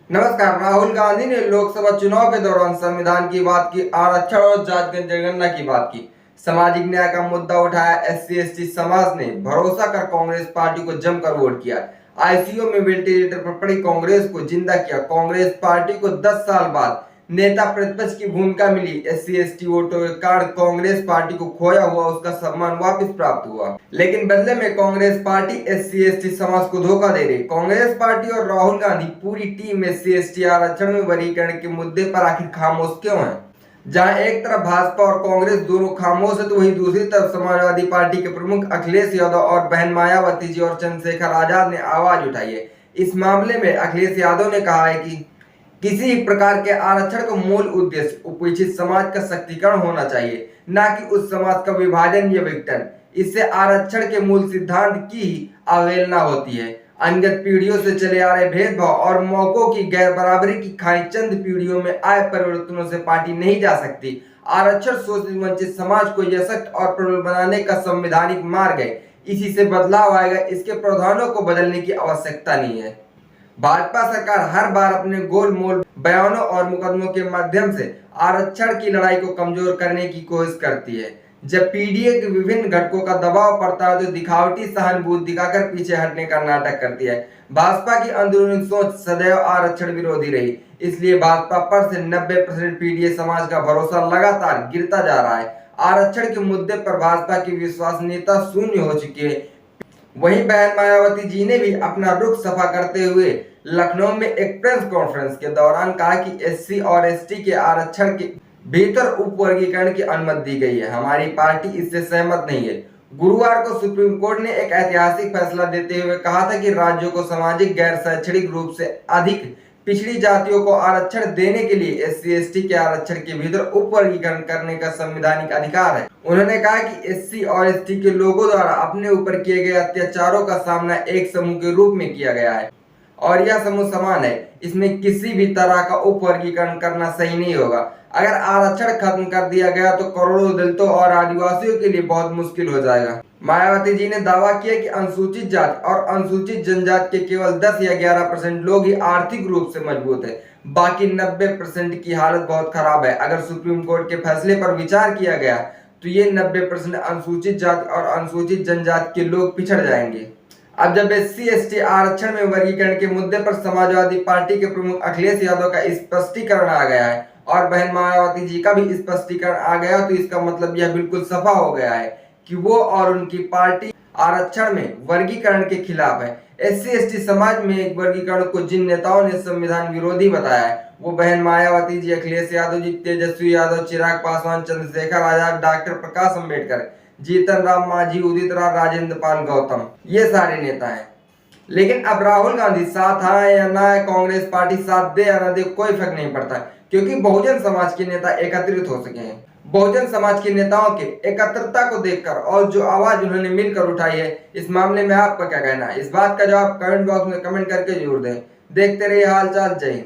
नमस्कार। राहुल गांधी ने लोकसभा चुनाव के दौरान संविधान की बात की, आरक्षण और जाति जनगणना की बात की, सामाजिक न्याय का मुद्दा उठाया। एससी एसटी समाज ने भरोसा कर कांग्रेस पार्टी को जमकर वोट किया। आईसीयू में वेंटिलेटर पर पड़ी कांग्रेस को जिंदा किया। कांग्रेस पार्टी को 10 साल बाद नेता प्रतिपक्ष की भूमिका मिली। एससी एसटी वोटों के कारण कांग्रेस पार्टी को खोया हुआ उसका सम्मान वापस प्राप्त हुआ, लेकिन बदले में कांग्रेस पार्टी एससी एसटी समाज को धोखा दे रही। कांग्रेस पार्टी और राहुल गांधी पूरी टीम एससी एसटी आरक्षण में वर्गीकरण के मुद्दे पर आखिर खामोश क्यों है? जहां एक तरफ भाजपा और कांग्रेस दोनों खामोश है, तो वहीं दूसरी तरफ समाजवादी पार्टी के प्रमुख अखिलेश यादव और बहन मायावती जी और चंद्रशेखर आजाद ने आवाज उठाई है। इस मामले में अखिलेश यादव ने कहा है कि किसी प्रकार के आरक्षण का मूल उद्देश्य उपेक्षित समाज का शक्तिकरण होना चाहिए, न कि उस समाज का विभाजन या विघटन। इससे आरक्षण के मूल सिद्धांत की ही अवहेलना होती है। अनगत पीढ़ियों से चले आ रहे भेदभाव और मौकों की गैर बराबरी की खाई चंद पीढ़ियों में आए परिवर्तनों से पार्टी नहीं जा सकती। आरक्षण शोषित वंचित समाज को सशक्त और प्रबल बनाने का संवैधानिक मार्ग है। इसी से बदलाव आएगा। इसके प्रावधानों को बदलने की आवश्यकता नहीं है। भाजपा सरकार हर बार अपने गोलमोल बयानों और मुकदमों के माध्यम से आरक्षण की लड़ाई को कमजोर करने की कोशिश करती है। जब पीडीए के विभिन्न घटकों का दबाव पड़ता है तो दिखावटी सहानुभूति दिखाकर पीछे हटने का नाटक करती है। भाजपा की अंदरूनी सोच सदैव आरक्षण विरोधी रही, इसलिए भाजपा पर से 90% पीडीए समाज का भरोसा लगातार गिरता जा रहा है। आरक्षण के मुद्दे पर भाजपा की विश्वसनीयता शून्य हो चुकी है। वहीं बहन मायावती जी ने भी अपना रुख सफा करते हुए लखनऊ में एक प्रेस कॉन्फ्रेंस के दौरान कहा कि एससी और एसटी के आरक्षण के भीतर उप वर्गीकरण की अनुमति दी गई है। हमारी पार्टी इससे सहमत नहीं है। गुरुवार को सुप्रीम कोर्ट ने एक ऐतिहासिक फैसला देते हुए कहा था कि राज्यों को सामाजिक गैर शैक्षणिक रूप से अधिक पिछड़ी जातियों को आरक्षण देने के लिए एससी एसटी के आरक्षण के भीतर उप वर्गीकरण करने का संवैधानिक अधिकार है। उन्होंने कहा कि एससी और एसटी के लोगों द्वारा अपने ऊपर किए गए अत्याचारों का सामना एक समूह के रूप में किया गया है और यह समूह समान है। इसमें किसी भी तरह का उप वर्गीकरण करना सही नहीं होगा। अगर आरक्षण खत्म कर दिया गया तो करोड़ों दलितों और आदिवासियों के लिए बहुत मुश्किल हो जाएगा। मायावती जी ने दावा किया कि अनुसूचित जाति और अनुसूचित जनजाति के केवल 10 या 11% लोग ही आर्थिक रूप से मजबूत है, बाकी 90% की हालत बहुत खराब है। अगर सुप्रीम कोर्ट के फैसले पर विचार किया गया तो ये 90% अनुसूचित जाति और अनुसूचित जनजाति के लोग पिछड़ जाएंगे। अब जब एससी एसटी आरक्षण में वर्गीकरण के मुद्दे पर समाजवादी पार्टी के प्रमुख अखिलेश यादव का स्पष्टीकरण आ गया है और बहन मायावती जी का भी स्पष्टीकरण आ गया, तो इसका मतलब यह बिल्कुल सफा हो गया है कि वो और उनकी पार्टी आरक्षण में वर्गीकरण के खिलाफ है। एससी एसटी समाज में वर्गीकरण को जिन नेताओं ने संविधान विरोधी बताया है वो बहन मायावती जी, अखिलेश यादव जी, तेजस्वी यादव, चिराग पासवान, चंद्रशेखर आजाद, डॉक्टर प्रकाश अम्बेडकर, जीतन राम मांझी, उदित राज, राजेंद्र पाल गौतम, ये सारे नेता हैं। लेकिन अब राहुल गांधी साथ आए या ना आए, कांग्रेस पार्टी साथ दे या ना दे, कोई फर्क नहीं पड़ता, क्योंकि बहुजन समाज के नेता एकत्रित हो सके हैं। बहुजन समाज के नेताओं के एकत्रता को देखकर और जो आवाज उन्होंने मिलकर उठाई है, इस मामले में आपका क्या कहना है? इस बात का जवाब कमेंट बॉक्स में कमेंट करके जरूर दें। देखते रहिए हालचाल। जय हिंद।